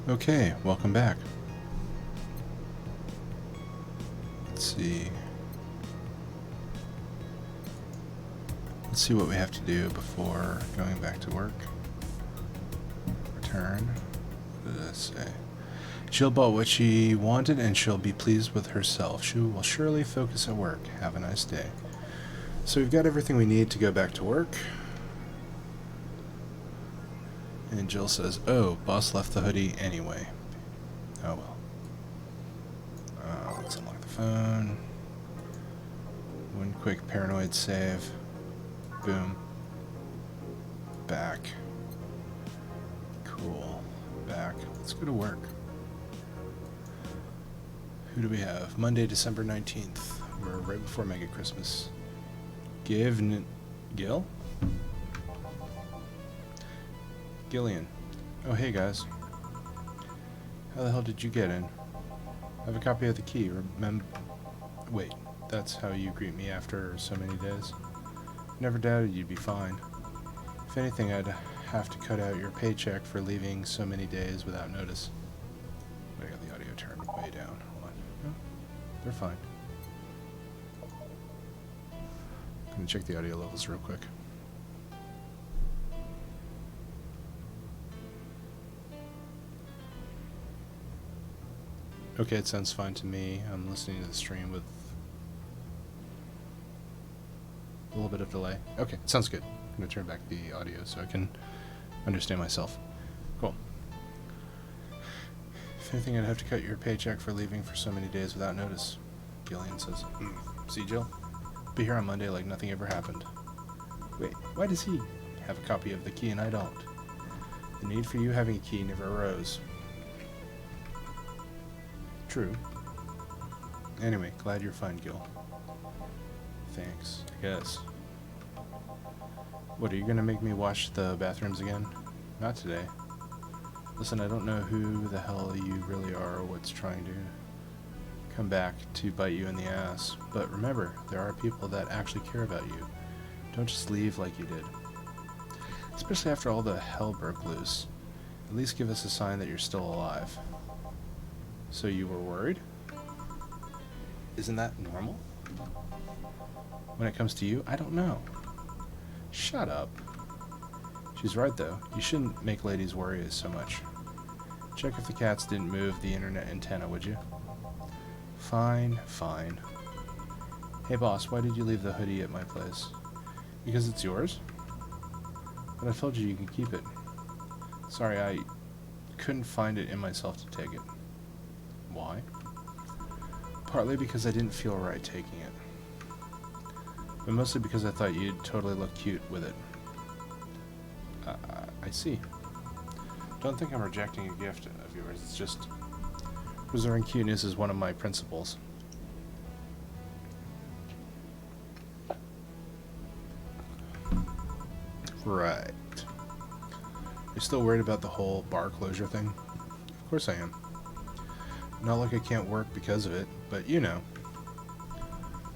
Okay, welcome back. Let's see. Let's see what we have to do before going back to work. Return. What did it say? She'll bought what she wanted and she'll be pleased with herself. She will surely focus at work. Have a nice day. So we've got everything we need to go back to work. And Jill says, oh, boss left the hoodie anyway. Oh well. Let's unlock the phone. One quick paranoid save. Boom. Back. Cool. Back. Let's go to work. Who do we have? Monday, December 19th. We're right before Mega Christmas. Gil? Gillian. Oh, hey guys. How the hell did you get in? I have a copy of the key. Wait, that's how you greet me after so many days? Never doubted you'd be fine. If anything, I'd have to cut out your paycheck for leaving so many days without notice. I got the audio turned way down. Hold on. No, they're fine. I'm gonna check the audio levels real quick. Okay, it sounds fine to me. I'm listening to the stream with a little bit of delay. Okay, sounds good. I'm going to turn back the audio so I can understand myself. Cool. If anything, I'd have to cut your paycheck for leaving for so many days without notice. Gillian says, See, Jill? Be here on Monday like nothing ever happened. Wait, why does he have a copy of the key and I don't? The need for you having a key never arose. True. Anyway, glad you're fine, Gil. Thanks, I guess. What, are you gonna make me wash the bathrooms again? Not today. Listen, I don't know who the hell you really are or what's trying to come back to bite you in the ass, but remember, there are people that actually care about you. Don't just leave like you did. Especially after all the hell broke loose. At least give us a sign that you're still alive. So you were worried? Isn't that normal? When it comes to you, I don't know. Shut up. She's right though. You shouldn't make ladies worry so much. Check if the cats didn't move the internet antenna, would you? Fine, fine. Hey boss, why did you leave the hoodie at my place? Because it's yours? But I told you could keep it. Sorry, I couldn't find it in myself to take it. Why? Partly because I didn't feel right taking it. But mostly because I thought you'd totally look cute with it. I see. Don't think I'm rejecting a gift of yours. It's just preserving cuteness is one of my principles. Right. You're still worried about the whole bar closure thing? Of course I am. Not like I can't work because of it, but you know.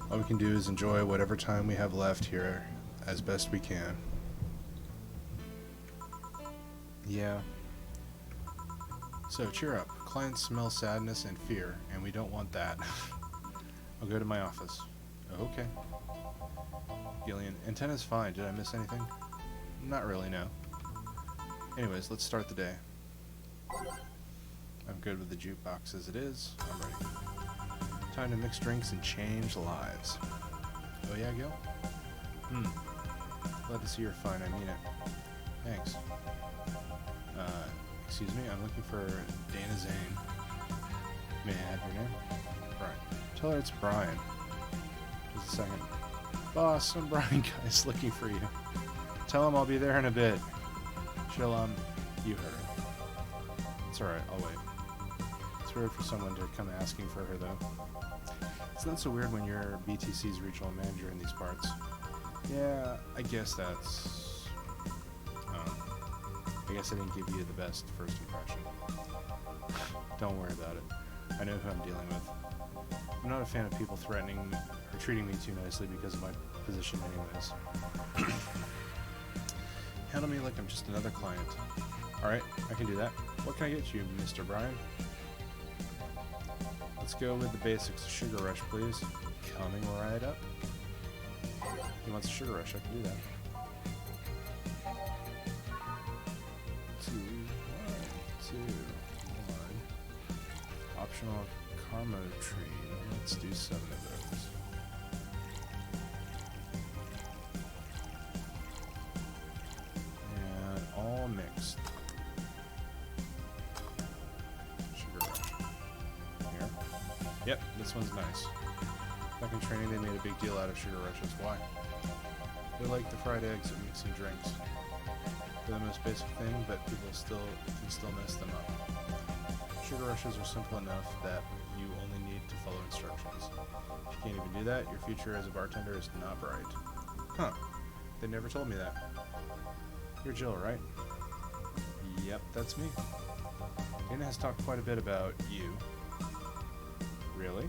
All we can do is enjoy whatever time we have left here as best we can. Yeah. So cheer up. Clients smell sadness and fear, and we don't want that. I'll go to my office. Okay. Gillian, antenna's fine. Did I miss anything? Not really, no. Anyways, let's start the day. I'm good with the jukebox as it is. I'm ready. Time to mix drinks and change lives. Oh yeah, Gil? Glad to see you're fine, I mean it. Thanks. Excuse me, I'm looking for Dana Zane. May I have your name? Brian. Tell her it's Brian. Just a second. Boss, I'm Brian, guys, looking for you. Tell him I'll be there in a bit. She'll, you heard her. It's alright, I'll wait. It's weird for someone to come asking for her, though. It's not so weird when you're BTC's regional manager in these parts. Yeah, I guess that's... I guess I didn't give you the best first impression. Don't worry about it. I know who I'm dealing with. I'm not a fan of people threatening or treating me too nicely because of my position anyways. Handle me like I'm just another client. Alright, I can do that. What can I get you, Mr. Brian? Let's go with the basics. Sugar Rush, please. Coming right up. He wants a Sugar Rush, I can do that. 2, 1, 2, 1. Optional Carmo Tree. Let's do 7 of those. And all mixed. Sugar Rush. Here. Yep, this one's nice. Back in training, they made a big deal out of Sugar Rushes. Why? They like the fried eggs and mixing drinks. They're the most basic thing, but people can still mess them up. Sugar Rushes are simple enough that you only need to follow instructions. If you can't even do that, your future as a bartender is not bright. Huh. They never told me that. You're Jill, right? Yep, that's me. Dana has talked quite a bit about you. Really?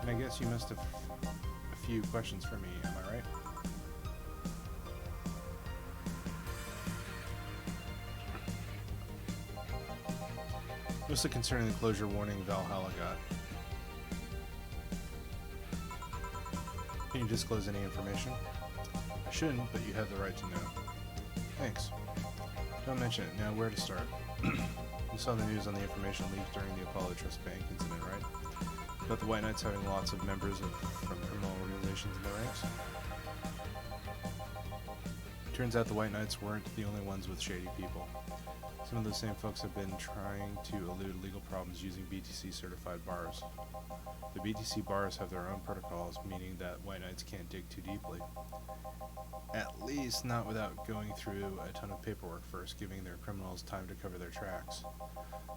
And I guess you must have a few questions for me, am I right? Mostly concerning the closure warning Valhalla got. Can you disclose any information? I shouldn't, but you have the right to know. Thanks. Don't mention it. Now, where to start? You saw the news on the information leaked during the Apollo Trust Bank incident, right? About the White Knights having lots of members from criminal organizations in their ranks? Turns out the White Knights weren't the only ones with shady people. Some of those same folks have been trying to elude legal problems using BTC-certified bars. The BTC bars have their own protocols, meaning that White Knights can't dig too deeply. At least not without going through a ton of paperwork first, giving their criminals time to cover their tracks.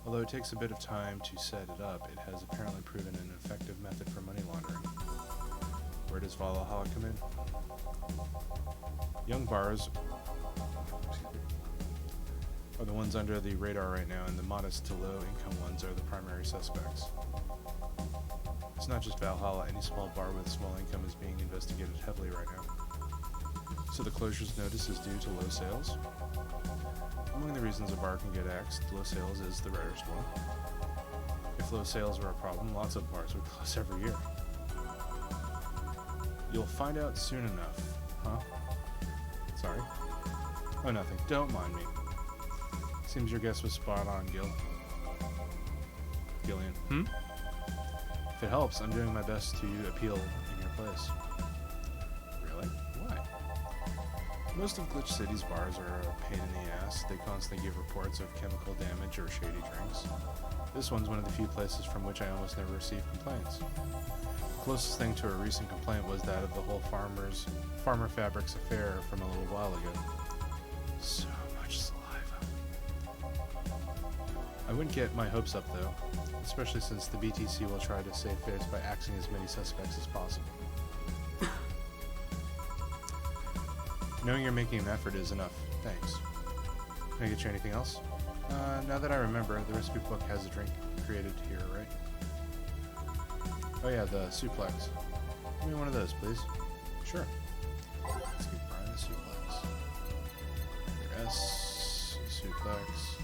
Although it takes a bit of time to set it up, it has apparently proven an effective method for money laundering. Where does Valhalla come in? Young bars are the ones under the radar right now, and the modest to low-income ones are the primary suspects. It's not just Valhalla. Any small bar with small income is being investigated heavily right now. So the closure's notice is due to low sales? Among the reasons a bar can get axed, low sales is the rarest one. If low sales were a problem, lots of bars would close every year. You'll find out soon enough, huh? Sorry? Oh, nothing. Don't mind me. Seems your guess was spot on, Gillian. If it helps, I'm doing my best to appeal in your place. Really? Why? Most of Glitch City's bars are a pain in the ass. They constantly give reports of chemical damage or shady drinks. This one's one of the few places from which I almost never receive complaints. The closest thing to a recent complaint was that of the whole Farmer Fabrics affair from a little while ago. So much saliva. I wouldn't get my hopes up though, especially since the BTC will try to save face by axing as many suspects as possible. Knowing you're making an effort is enough. Thanks. Can I get you anything else? Now that I remember, the recipe book has a drink created here, right? Oh yeah, the suplex. Give me one of those, please. Sure. Let's give Brian a suplex. Your S, suplex,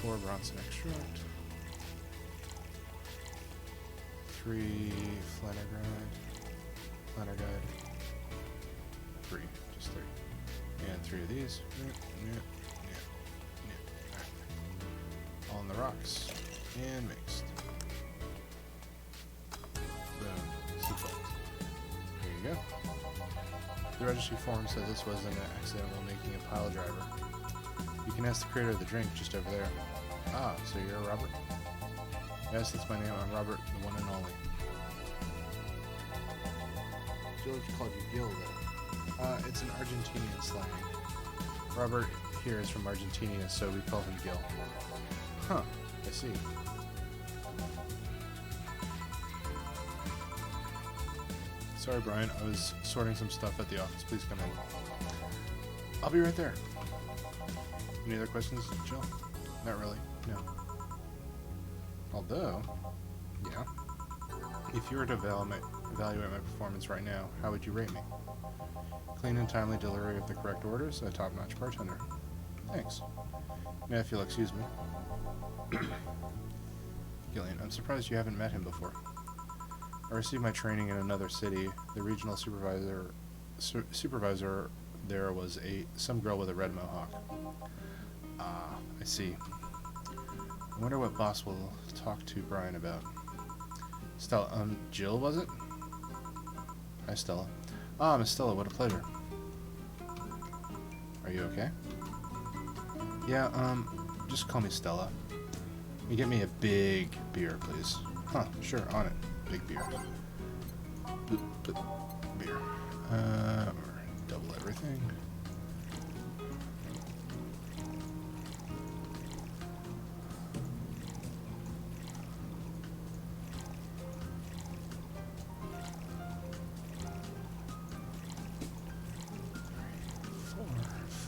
4 Bronson extract, 3 Flannerguide, 3, just 3. And 3 of these. All on the rocks. And mixed. Boom. Suplex. Here you go. The registry form says this was an accident while making a pile driver. You can ask the creator of the drink just over there. Ah, so you're Robert? Yes, that's my name. I'm Robert, the one and only. George called you Gil, though. It's an Argentinian slang. Robert here is from Argentina, so we call him Gil. Huh, I see. Sorry, Brian, I was sorting some stuff at the office. Please come in. I'll be right there. Any other questions, Jill? Not really, no. Although, yeah. If you were to evaluate my performance right now, how would you rate me? Clean and timely delivery of the correct orders, a top-notch bartender. Thanks. Now, if you'll excuse me. Gillian, I'm surprised you haven't met him before. I received my training in another city. The regional supervisor there was some girl with a red mohawk. Ah, I see. I wonder what boss will talk to Brian about. Stella, Jill, was it? Hi, Stella. Ah, Miss Stella, what a pleasure. Are you okay? Yeah, just call me Stella. Can you get me a big beer, please? Huh, sure, on it. Big beer. Beer. Or double everything.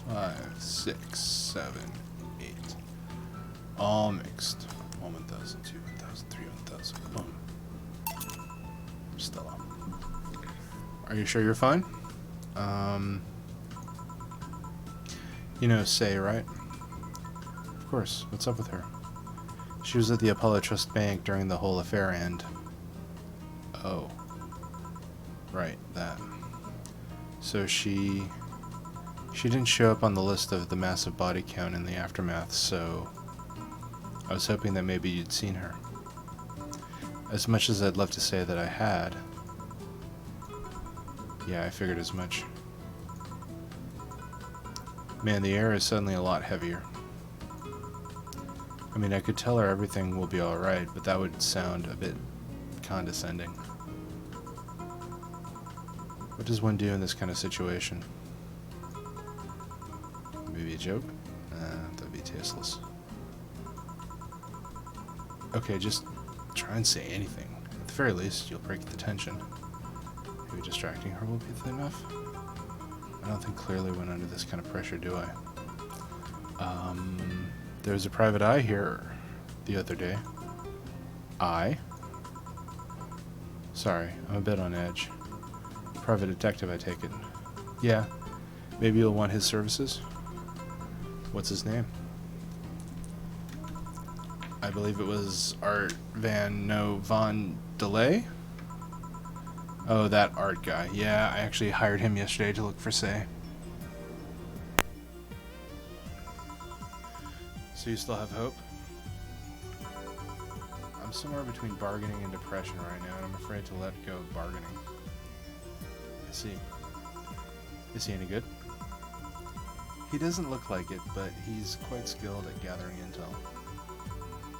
Five, six, 7, 8. All mixed. 1,000, 2, 1,000, 3, 1,000. Boom. Stella. Are you sure you're fine? You know Say, right? Of course. What's up with her? She was at the Apollo Trust Bank during the whole affair and... Oh. Right, that. So she didn't show up on the list of the massive body count in the aftermath, so I was hoping that maybe you'd seen her. As much as I'd love to say that I had. Yeah, I figured as much. Man, the air is suddenly a lot heavier. I mean, I could tell her everything will be alright, but that would sound a bit condescending. What does one do in this kind of situation? Maybe a joke? That'd be tasteless. Okay, just try and say anything. At the very least, you'll break the tension. Maybe distracting her will be enough? I don't think clearly went under this kind of pressure, do I? There was a private eye here the other day. Eye? Sorry, I'm a bit on edge. Private detective, I take it. Yeah, maybe you'll want his services? What's his name? I believe it was Art Van Delay? Oh, that Art guy. Yeah, I actually hired him yesterday to look for Say. So you still have hope? I'm somewhere between bargaining and depression right now, and I'm afraid to let go of bargaining. I see. Is he any good? He doesn't look like it, but he's quite skilled at gathering intel.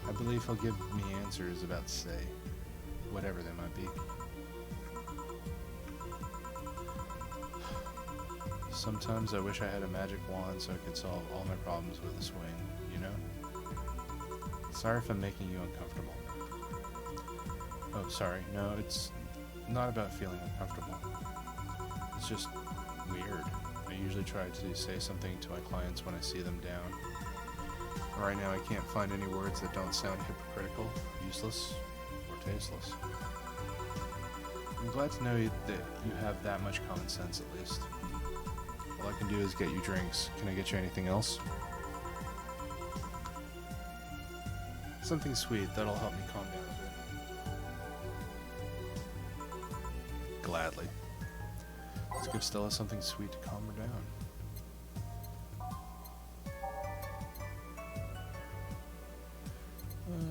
I believe he'll give me answers about Say, whatever they might be. Sometimes I wish I had a magic wand so I could solve all my problems with a swing, you know? Sorry if I'm making you uncomfortable. Oh, sorry. No, it's not about feeling uncomfortable. It's just weird. I usually try to say something to my clients when I see them down. Right now I can't find any words that don't sound hypocritical, useless, or tasteless. I'm glad to know that you have that much common sense at least. All I can do is get you drinks. Can I get you anything else? Something sweet that'll help me calm down a bit. Gladly. Let's give Stella something sweet to calm her down.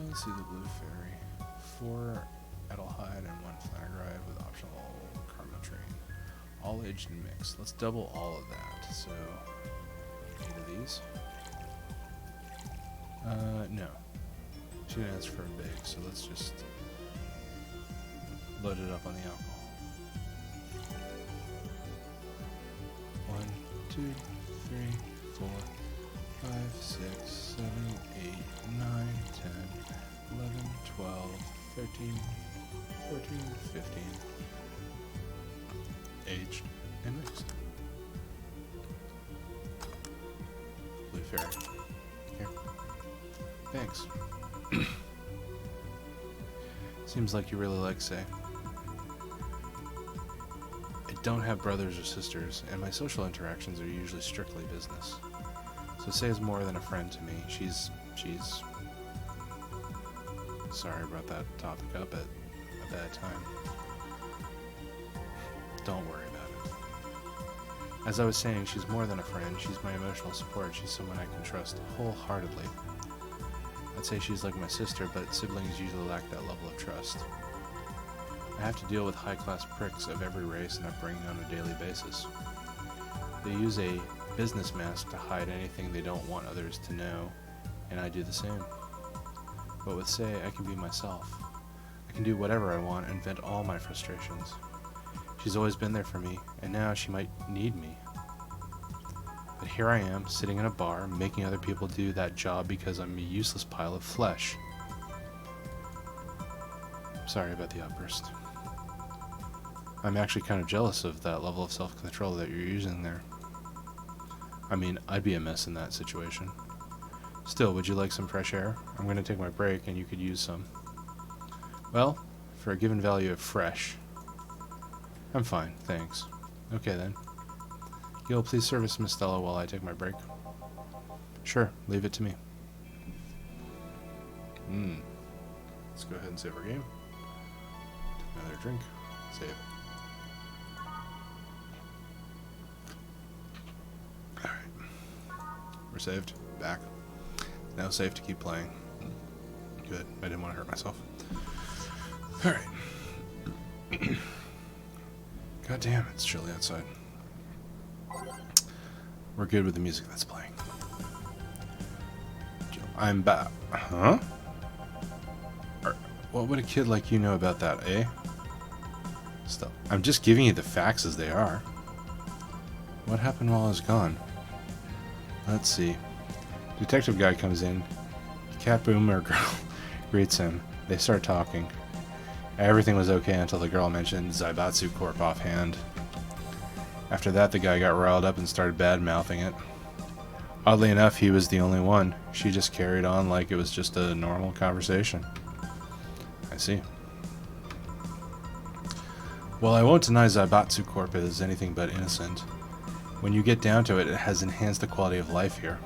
Let's see the Blue Fairy. 4 Edelhide and 1 Flag Ride with optional Karma Train. All aged and mixed. Let's double all of that. So, 8 of these. No. 2 ounces for a big, so let's just load it up on the alcohol. 1, 2, 3, 4, 5, 6, 7, 8, 9, 10, 11, 12, 13, 14, 15. Aged and mixed. Blue Fairy. Here. Thanks. Seems like you really like Say. I don't have brothers or sisters, and my social interactions are usually strictly business. So Say is more than a friend to me. She's... Sorry I brought that topic up at a bad time. Don't worry about it. As I was saying, she's more than a friend. She's my emotional support. She's someone I can trust wholeheartedly. I'd say she's like my sister, but siblings usually lack that level of trust. I have to deal with high-class pricks of every race and upbringing on a daily basis. They use a business mask to hide anything they don't want others to know, and I do the same. But with Say, I can be myself. I can do whatever I want and vent all my frustrations. She's always been there for me, and now she might need me. But here I am, sitting in a bar, making other people do that job because I'm a useless pile of flesh. Sorry about the outburst. I'm actually kind of jealous of that level of self-control that you're using there. I mean, I'd be a mess in that situation. Still, would you like some fresh air? I'm going to take my break and you could use some. Well, for a given value of fresh. I'm fine, thanks. Okay then. You'll please service Miss Stella while I take my break? Sure, leave it to me. Let's go ahead and save our game. Take another drink. Save. Alright. We're saved. Back. Now safe to keep playing. Good. I didn't want to hurt myself. Alright. God damn, it's chilly outside. We're good with the music that's playing. I'm back. Huh? What would a kid like you know about that, eh? Still, I'm just giving you the facts as they are. What happened while I was gone? Let's see. Detective guy comes in. Cat boomer girl greets him. They start talking. Everything was okay until the girl mentioned Zaibatsu Corp offhand. After that, the guy got riled up and started bad-mouthing it. Oddly enough, he was the only one. She just carried on like it was just a normal conversation. I see. Well, I won't deny Zaibatsu Corp is anything but innocent. When you get down to it, it has enhanced the quality of life here.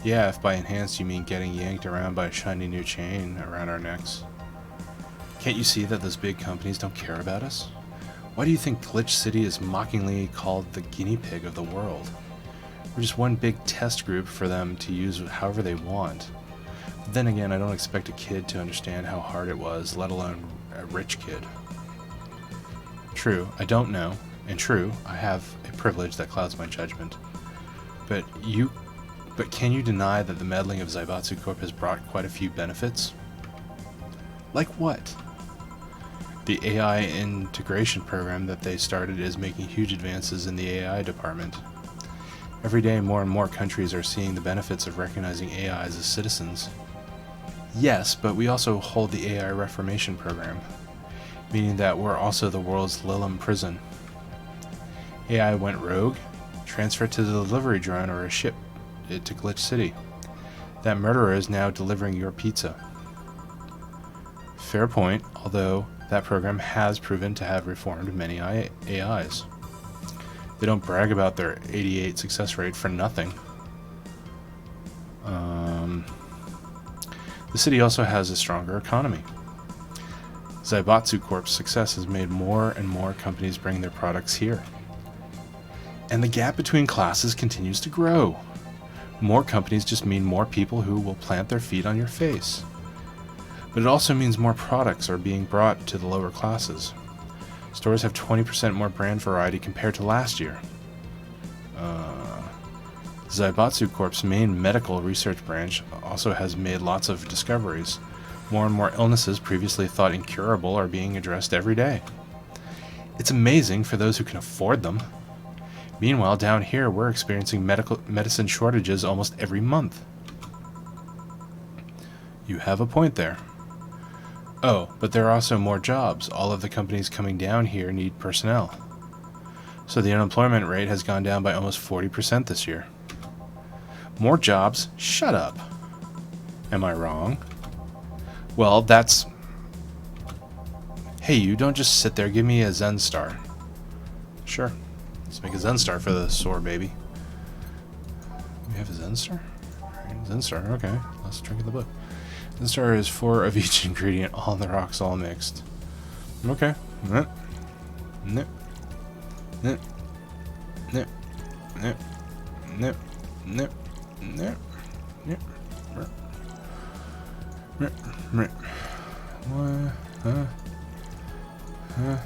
Yeah, if by enhanced you mean getting yanked around by a shiny new chain around our necks. Can't you see that those big companies don't care about us? Why do you think Glitch City is mockingly called the guinea pig of the world? We're just one big test group for them to use however they want. But then again, I don't expect a kid to understand how hard it was, let alone a rich kid. True, I don't know, and true, I have a privilege that clouds my judgment. But can you deny that the meddling of Zaibatsu Corp has brought quite a few benefits? Like what? The AI integration program that they started is making huge advances in the AI department. Every day, more and more countries are seeing the benefits of recognizing AIs as citizens. Yes, but we also hold the AI Reformation program, meaning that we're also the world's Lilim prison. AI went rogue, transferred to the delivery drone or a ship to Glitch City. That murderer is now delivering your pizza. Fair point, although that program has proven to have reformed many AIs. They don't brag about their 88 success rate for nothing. The city also has a stronger economy. Zaibatsu Corp's success has made more and more companies bring their products here. And the gap between classes continues to grow. More companies just mean more people who will plant their feet on your face. But it also means more products are being brought to the lower classes. Stores have 20% more brand variety compared to last year. Zaibatsu Corp's main medical research branch also has made lots of discoveries. More and more illnesses previously thought incurable are being addressed every day. It's amazing for those who can afford them. Meanwhile, down here, we're experiencing medicine shortages almost every month. You have a point there. Oh, but there are also more jobs. All of the companies coming down here need personnel. So the unemployment rate has gone down by almost 40% this year. More jobs? Shut up. Am I wrong? Well, that's... Hey, you don't just sit there. Give me a Zen star. Sure. Let's make a Zen star for the sore baby. We have a Zenstar? Alright, Zenstar, okay. Let's drink in the book. Zenstar is 4 of each ingredient, all in the rocks, all mixed. Okay. Nip. Nip. Nip. Nip. Nip. Nip. Nip. Nip. Nip. Nip. Nip. What? Huh? Huh?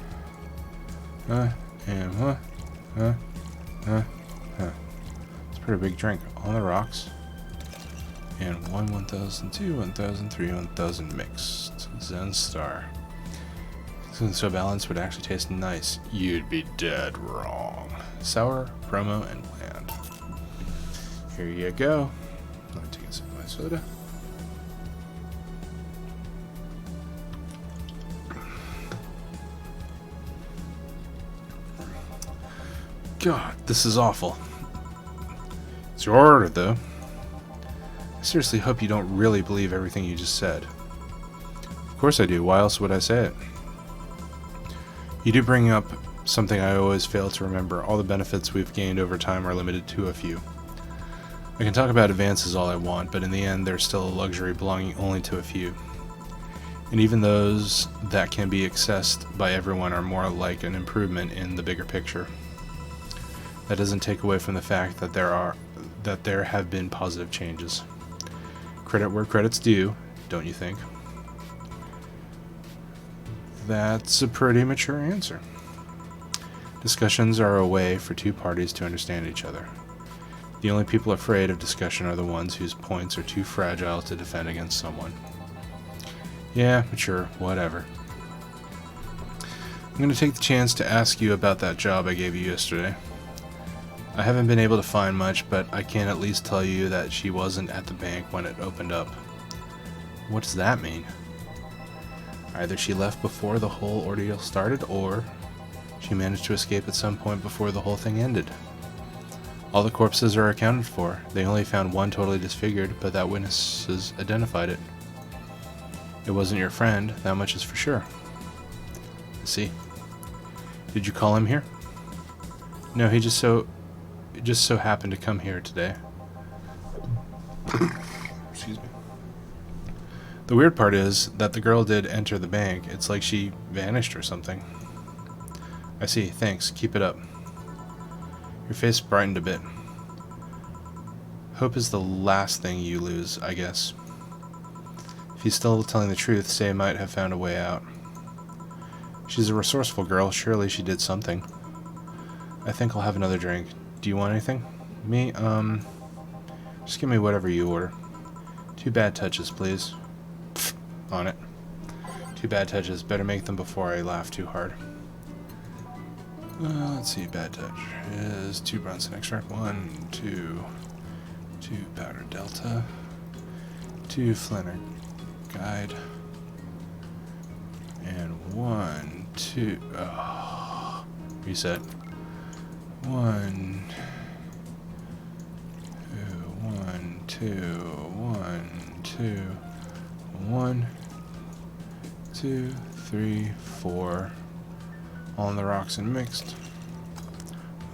Huh? And what? Huh? Huh? Huh? It's a pretty big drink. On the rocks. And 1, 1000, 2, 1000, 3, 1000 mixed. Zenstar. So balanced would actually taste nice. You'd be dead wrong. Sour, promo, and bland. Here you go. Let me take a sip of my soda. God, this is awful. It's your order, though. I seriously hope you don't really believe everything you just said. Of course I do. Why else would I say it? You do bring up something I always fail to remember. All the benefits we've gained over time are limited to a few. I can talk about advances all I want, but in the end, they're still a luxury belonging only to a few. And even those that can be accessed by everyone are more like an improvement in the bigger picture. That doesn't take away from the fact that there have been positive changes. Credit where credit's due, don't you think? That's a pretty mature answer. Discussions are a way for two parties to understand each other. The only people afraid of discussion are the ones whose points are too fragile to defend against someone. Yeah, mature, whatever. I'm going to take the chance to ask you about that job I gave you yesterday. I haven't been able to find much, but I can at least tell you that she wasn't at the bank when it opened up. What does that mean? Either she left before the whole ordeal started, or she managed to escape at some point before the whole thing ended. All the corpses are accounted for. They only found one totally disfigured, but that witnesses identified it. It wasn't your friend, that much is for sure. I see. Did you call him here? No, he just so happened to come here today. Excuse me. The weird part is that the girl did enter the bank. It's like she vanished or something. I see, thanks. Keep it up. Your face brightened a bit. Hope is the last thing you lose, I guess. If he's still telling the truth, Say might have found a way out. She's a resourceful girl. Surely she did something. I think I'll have another drink. Do you want anything? Me? Just give me whatever you order. 2 bad touches, please. Pfft, on it. 2 bad touches. Better make them before I laugh too hard. Let's see. Bad touch is 2 Bronson extract. 1, 2. 2 powder delta. 2 Flanner guide. And 1, 2. Oh, reset. 1, 2, 1, 2, 1, 2, 3, 4. All on the rocks and mixed.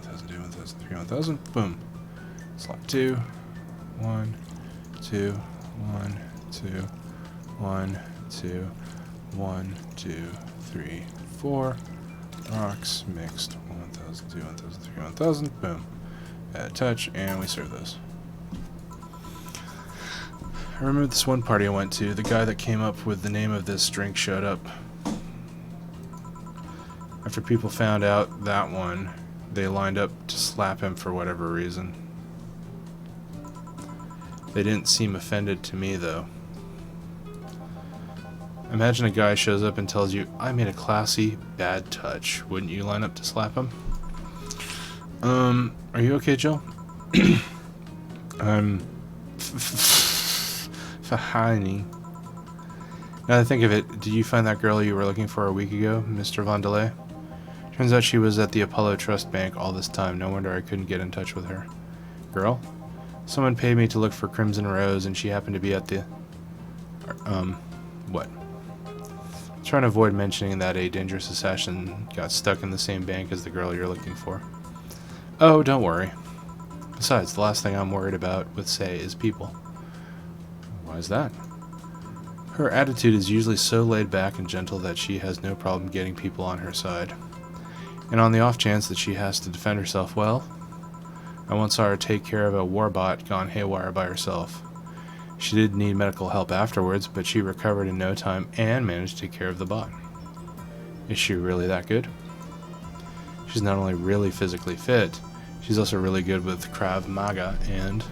1002, 1003, 1000. Boom. Slot 2. 1, 2, 1, 2, 1, 2, 1, 2, 3, 4. Rocks mixed. 1002, 1003, 1000. Boom. Add a touch, and we serve those. I remember this one party I went to. The guy that came up with the name of this drink showed up. After people found out that one, they lined up to slap him for whatever reason. They didn't seem offended to me, though. Imagine a guy shows up and tells you, I made a classy bad touch. Wouldn't you line up to slap him? Are you okay, Jill? I'm fine. Now that I think of it, did you find that girl you were looking for a week ago, Mr. Vondelay? Turns out she was at the Apollo Trust Bank all this time. No wonder I couldn't get in touch with her. Girl? Someone paid me to look for Crimson Rose, and she happened to be at the... what? I'm trying to avoid mentioning that a dangerous assassin got stuck in the same bank as the girl you're looking for. Oh, don't worry. Besides, the last thing I'm worried about with Say is people. Why is that? Her attitude is usually so laid back and gentle that she has no problem getting people on her side. And on the off chance that she has to defend herself, well, I once saw her take care of a warbot gone haywire by herself. She did need medical help afterwards, but she recovered in no time and managed to take care of the bot. Is she really that good? She's not only really physically fit, she's also really good with Krav Maga and...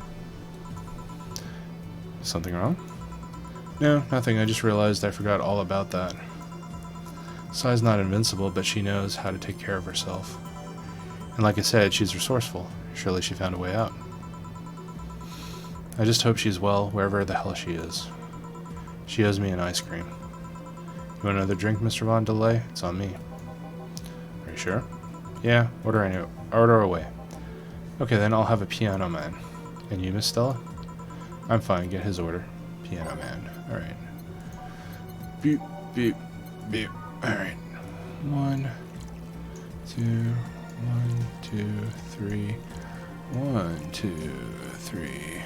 Something wrong? No, nothing. I just realized I forgot all about that. Sai's not invincible, but she knows how to take care of herself. And like I said, she's resourceful. Surely she found a way out. I just hope she's well wherever the hell she is. She owes me an ice cream. You want another drink, Mr. Von Delay? It's on me. Are you sure? Yeah, order away. Okay, then I'll have a piano man. And you, Miss Stella? I'm fine, get his order. Piano man. Alright. Beep, beep, beep. Alright. 1, 2, 1, 2, 3. 1, 2, 3,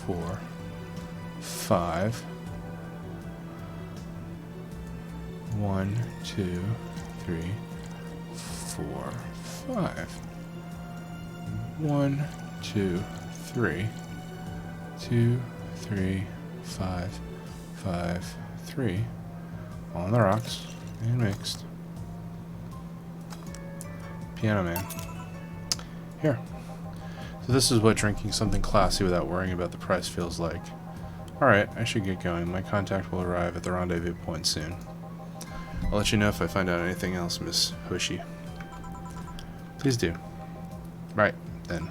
4, 5. 1, 2, 3, 4, 5. 1, 2, 3. 2, 3, 5, 5, 3. On the rocks and mixed. Piano man. Here. So this is what drinking something classy without worrying about the price feels like. Alright, I should get going. My contact will arrive at the rendezvous point soon. I'll let you know if I find out anything else, Miss Hoshi. Please do. Right, then.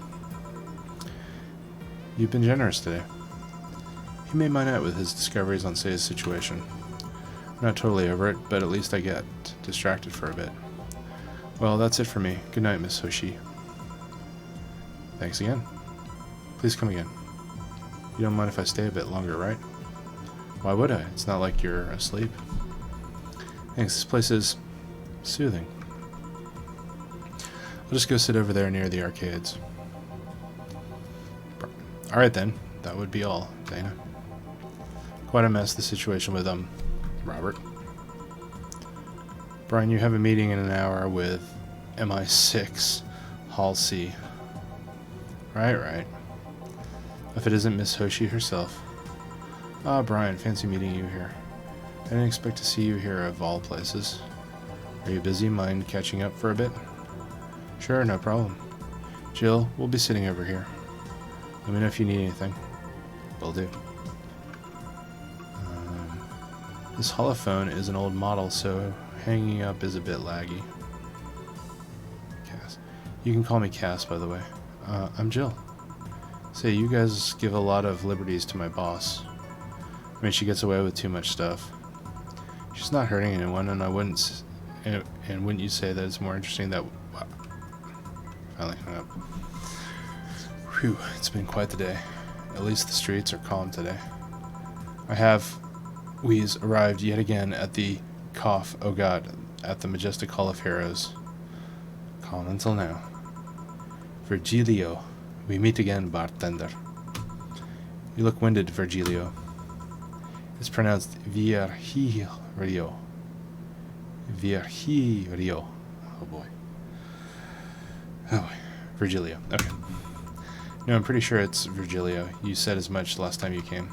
You've been generous today. He made my night with his discoveries on Sei's situation. I'm not totally over it, but at least I get distracted for a bit. Well, that's it for me. Good night, Miss Hoshi. Thanks again. Please come again. You don't mind if I stay a bit longer, right? Why would I? It's not like you're asleep. Thanks, this place is soothing. I'll just go sit over there near the arcades. Alright then, that would be all, Dana. Quite a mess, the situation with, Robert. Brian, you have a meeting in an hour with MI6, Hall C. Right. If it isn't Miss Hoshi herself. Ah, Brian, fancy meeting you here. I didn't expect to see you here of all places. Are you busy? Mind catching up for a bit? Sure, no problem. Jill, we'll be sitting over here. Let me know if you need anything. Will do. This holophone is an old model, so hanging up is a bit laggy. Cass. You can call me Cass, by the way. I'm Jill. Say, you guys give a lot of liberties to my boss. I mean, she gets away with too much stuff. She's not hurting anyone, and wouldn't you say that it's more interesting that... Wow. Finally hung up. Whew, it's been quite the day. At least the streets are calm today. I have, Wheeze, arrived yet again at the oh god, at the majestic Hall of Heroes. Calm until now. Virgilio, we meet again, Bartender. You look winded, Virgilio. It's pronounced Virgilio. Virgilio. Oh boy. Virgilio. Okay. No, I'm pretty sure it's Virgilio. You said as much last time you came.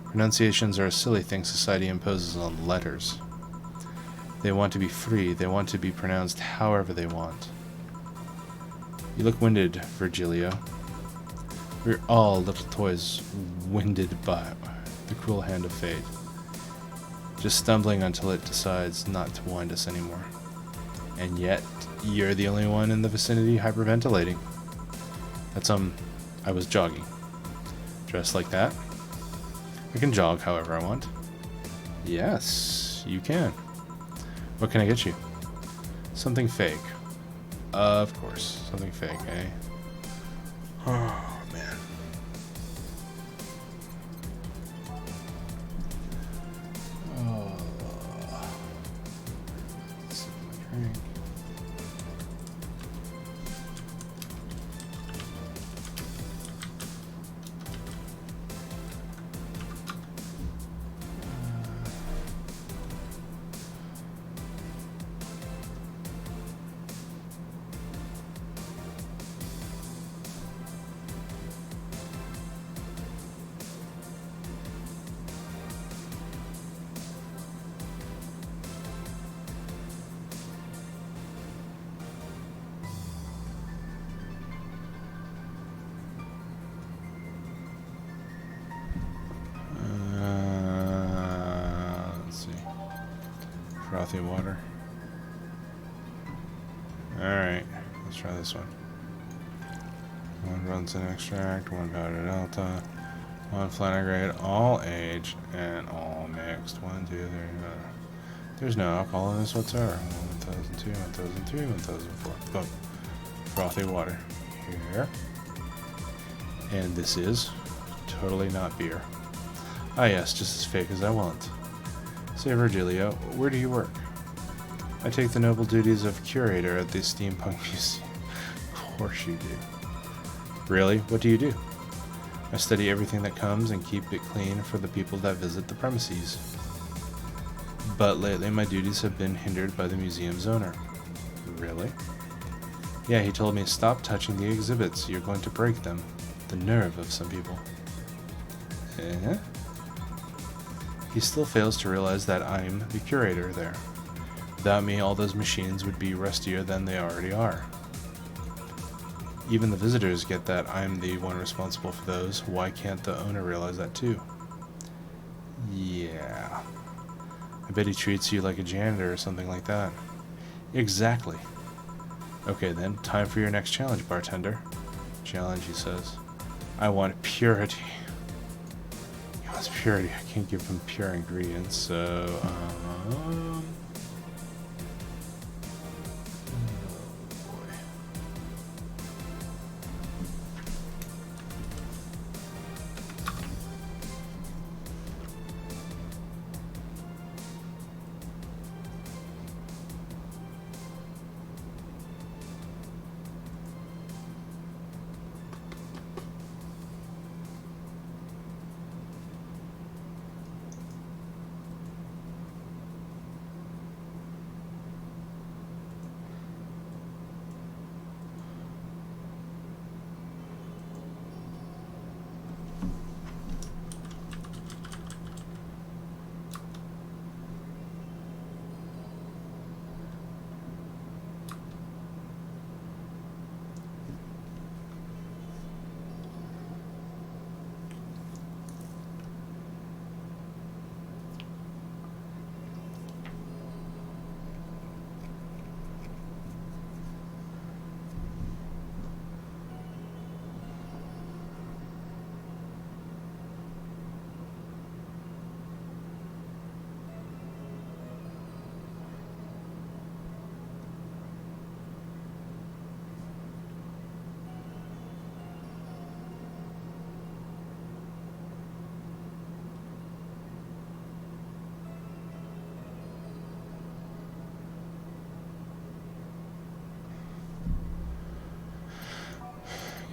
Pronunciations are a silly thing society imposes on letters. They want to be free. They want to be pronounced however they want. You look winded, Virgilio. We're all little toys winded by the cruel hand of fate. Just stumbling until it decides not to wind us anymore. And yet, you're the only one in the vicinity hyperventilating. That's, I was jogging. Dressed like that? I can jog however I want. Yes, you can. What can I get you? Something fake. Of course, something fake, eh? Oh, man. Oh. Sip my drink. frothy water. Alright, let's try this one. One Bunsen extract, one powder delta, one Flanagrade, all aged and all mixed. 1, 2, 3, 4. There's no alcohol in this whatsoever. 1002, 1003, 1004. Boom. Frothy water. Here. And this is totally not beer. Ah yes, just as fake as I want. Say Virgilio, where do you work? I take the noble duties of curator at the Steampunk Museum. Of course you do. Really? What do you do? I study everything that comes and keep it clean for the people that visit the premises. But lately my duties have been hindered by the museum's owner. Really? Yeah, he told me stop touching the exhibits, you're going to break them. The nerve of some people. Eh? He still fails to realize that I'm the curator there. Without me, all those machines would be rustier than they already are. Even the visitors get that I'm the one responsible for those. Why can't the owner realize that too? Yeah. I bet he treats you like a janitor or something like that. Exactly. Okay then, time for your next challenge, bartender. Challenge, he says. I want purity. He wants purity. I can't give him pure ingredients, so,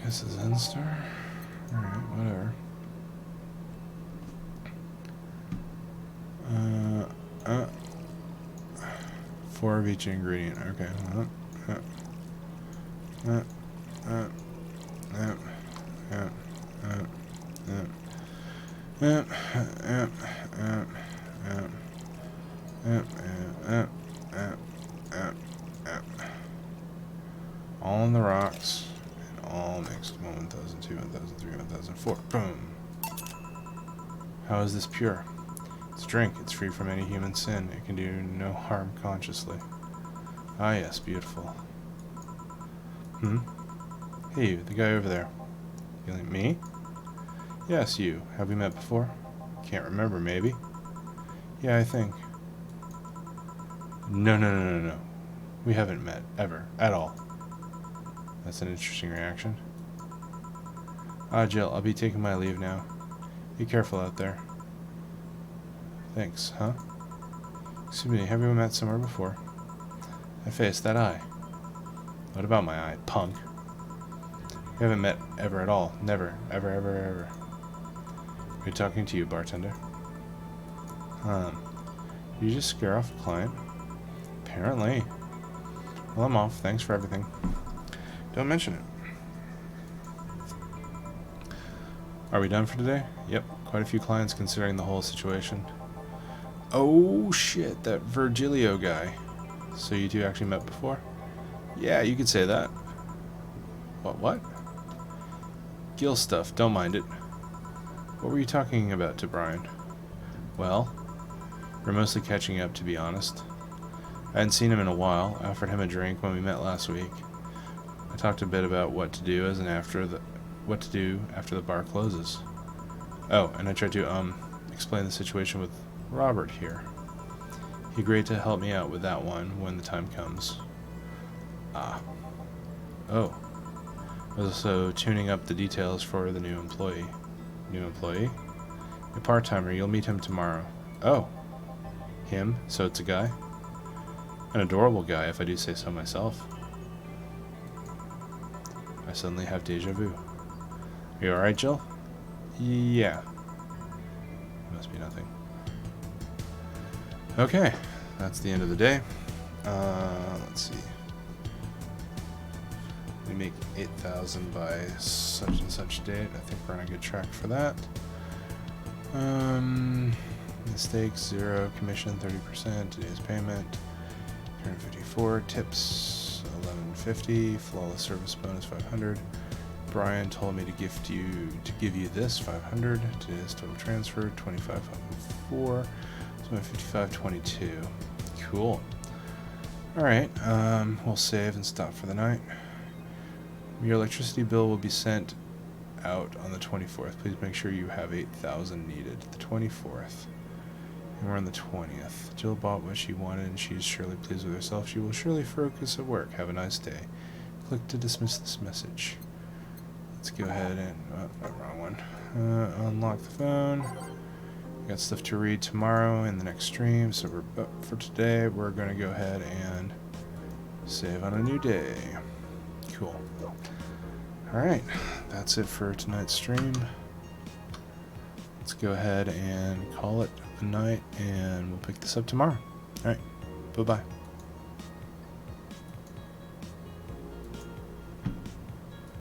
this is N-Star? Alright, whatever. Four of each ingredient. Okay. All on the rocks. All mixed. 1002, 1003, 1004. Boom. How is this pure? It's drink. It's free from any human sin. It can do no harm consciously. Ah yes, beautiful. Hey you, the guy over there. You like me? Yes, you. Have we met before? Can't remember, maybe? Yeah, I think. No. We haven't met, ever, at all. That's an interesting reaction. Ah, Jill, I'll be taking my leave now. Be careful out there. Thanks, huh? Excuse me, have you met somewhere before? I faced that eye. What about my eye, punk? We haven't met ever at all. Never. Ever. Good talking to you, bartender. Did you just scare off a client? Apparently. Well, I'm off. Thanks for everything. Don't mention it. Are we done for today? Yep, quite a few clients considering the whole situation. Oh shit, that Virgilio guy. So you two actually met before? Yeah, you could say that. What? Gil stuff, don't mind it. What were you talking about to Brian? Well, we're mostly catching up, to be honest. I hadn't seen him in a while. I offered him a drink when we met last week. I talked a bit about what to do after the bar closes. Oh, and I tried to explain the situation with Robert here. He agreed to help me out with that one when the time comes. Ah. Oh. I was also tuning up the details for the new employee. New employee? A part-timer. You'll meet him tomorrow. Oh. Him? So it's a guy? An adorable guy, if I do say so myself. I suddenly have deja vu. Are you alright, Jill? Yeah. Must be nothing. Okay. That's the end of the day. Let's see. We make 8,000 by such and such date. I think we're on a good track for that. Mistakes 0, commission 30%, today's payment 254, tips 1150, flawless service bonus 500. Brian told me to give you this 500. Today's total transfer 2504, so 5522. Cool. All right, we'll save and stop for the night. Your electricity bill will be sent out on the 24th. Please make sure you have 8,000 needed. The 24th. And we're on the 20th. Jill bought what she wanted and she's surely pleased with herself. She will surely focus at work. Have a nice day. Click to dismiss this message. Let's go ahead and... Oh, wrong one. Unlock the phone. Got stuff to read tomorrow in the next stream. So for today, we're going to go ahead and save on a new day. Cool. Alright, that's it for tonight's stream. Let's go ahead and call it a night, and we'll pick this up tomorrow. Alright, bye-bye.